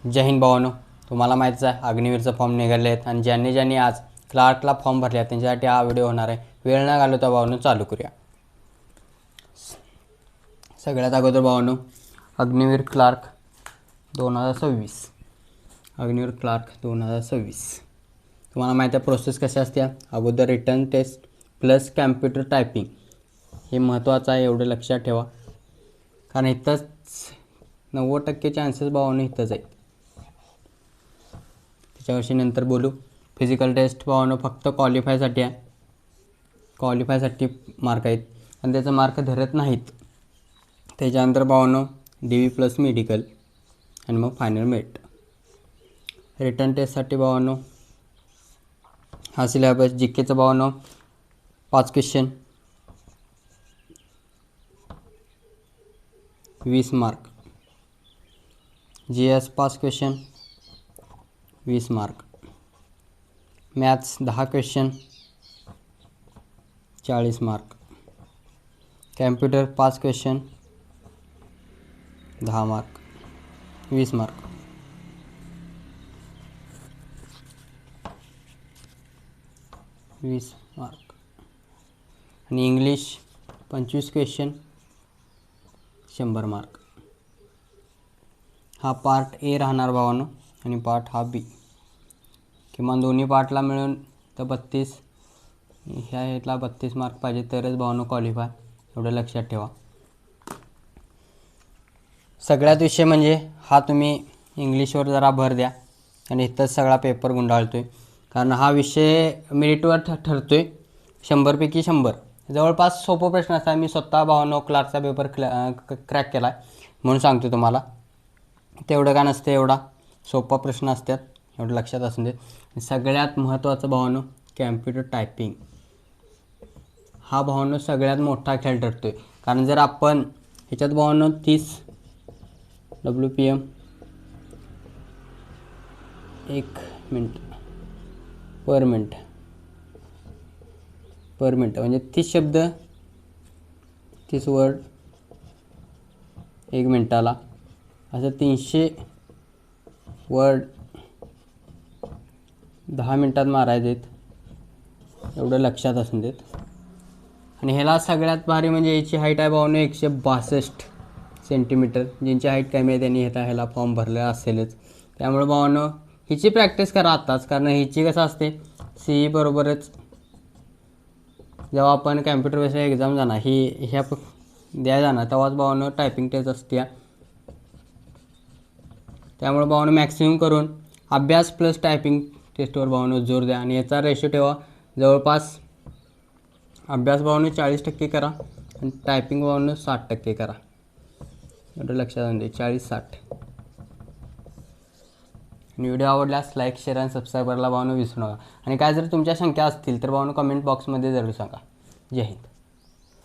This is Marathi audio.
जय हिंद भावांनो, तुम्हाला माहीतच आहे अग्निवीरचा फॉर्म निघाले आहेत आणि ज्यांनी आज क्लार्कला फॉर्म भरले त्यांच्यासाठी हा व्हिडिओ होणार आहे. वेळ न घालवता भावांनो चालू करूया. सगळ्यात अगोदर भावांनो अग्निवीर क्लार्क 2026 अग्निवीर क्लार्क 2026 तुम्हाला माहीत आहे प्रोसेस कशी असते. अगोदर written test plus computer typing हे महत्त्वाचं आहे, एवढं लक्षात ठेवा. कारण इथंच 90% चान्सेस भावांनो इथंच आहेत. त्याच्याविषयी नंतर बोलू. फिजिकल टेस्ट भावांनो फक्त क्वालिफायसाठी आहे, क्वालिफायसाठी मार्क आहेत आणि त्याचं मार्क धरत नाहीत. त्याच्यानंतर भावांनो DV प्लस मेडिकल आणि मग फायनल मेरिट. रिटर्न टेस्टसाठी भावांनो हा सिलेबस GKचं भावांनो 5 question 20 mark, GS 5 question 20 mark, maths 10 question 40 mark, computer 5 question 10 mark 20 mark. आणि इंग्लिश 25 क्वेश्चन 100 मार्क. हा पार्ट ए राहणार भावांनो आणि पार्ट हा बी. किमान दोन्ही पार्टला मिळून तर 32, ह्या ह्याला 32 मार्क पाहिजे तरच भावांनो क्वालिफाय, एवढं लक्षात ठेवा. सगळ्यात विषय म्हणजे हा तुम्ही इंग्लिशवर जरा भर द्या आणि इथंच सगळा पेपर गुंडाळतो आहे. कारण हा विषय मेरिटवर ठरतो आहे. 100पैकी 100 जवळपास सोपं प्रश्न असतात. मी स्वतः भावांनो क्लार्कचा पेपर क्रॅक केला आहे म्हणून सांगतो तुम्हाला. तेवढं का नसतं, एवढा सोपा प्रश्न असतात, एवढं लक्षात असून दे. सगळ्यात महत्त्वाचं भावांनो कॅम्प्युटर टायपिंग हा भावांनो सगळ्यात मोठा खेळ ठरतो आहे. कारण जर आपण ह्याच्यात भावांनो 30 WPM 1 मिनिट पर मिनिट म्हणजे 30 शब्द 30 वर्ड 1 मिनिटाला, असं 300 वर्ड 10 मिनिटात मारायचे, एवढं लक्षात असून देत. आणि ह्याला सगळ्यात भारी म्हणजे याची हाईट आहे भावांनो 162 सेंटीमीटर. ज्यांची हाईट कमी आहे त्यांनी ह्याला फॉर्म भरलेला असेलच. त्यामुळे भावांनो हिची प्रॅक्टिस करा आत्ताच. कारण हिची कसं असते CE बरोबरच जेव्हा आपण कॅम्प्युटर बेस्ड एक्झाम जाणार ह्या द्यायला जाणार तेव्हाच भावांनो टायपिंग टेस्ट असते. त्यामुळे भावांनो मॅक्सिमम करून अभ्यास प्लस टायपिंग टेस्टवर भावांनो जोर द्या. आणि याचा रेशो ठेवा जवळपास अभ्यास भावांनो 40% करा आणि टायपिंग भावांनो 60% करा, एवढं लक्षात आणून दे. 40-60. आणि व्हिडिओ आवडल्यास लाईक शेअर आणि सबस्क्राईब करायला भावांनो विसरू नका. आणि काय जर तुमच्या शंका असतील तर भावांनो कमेंट बॉक्समध्ये जरूर सांगा. जय हिंद.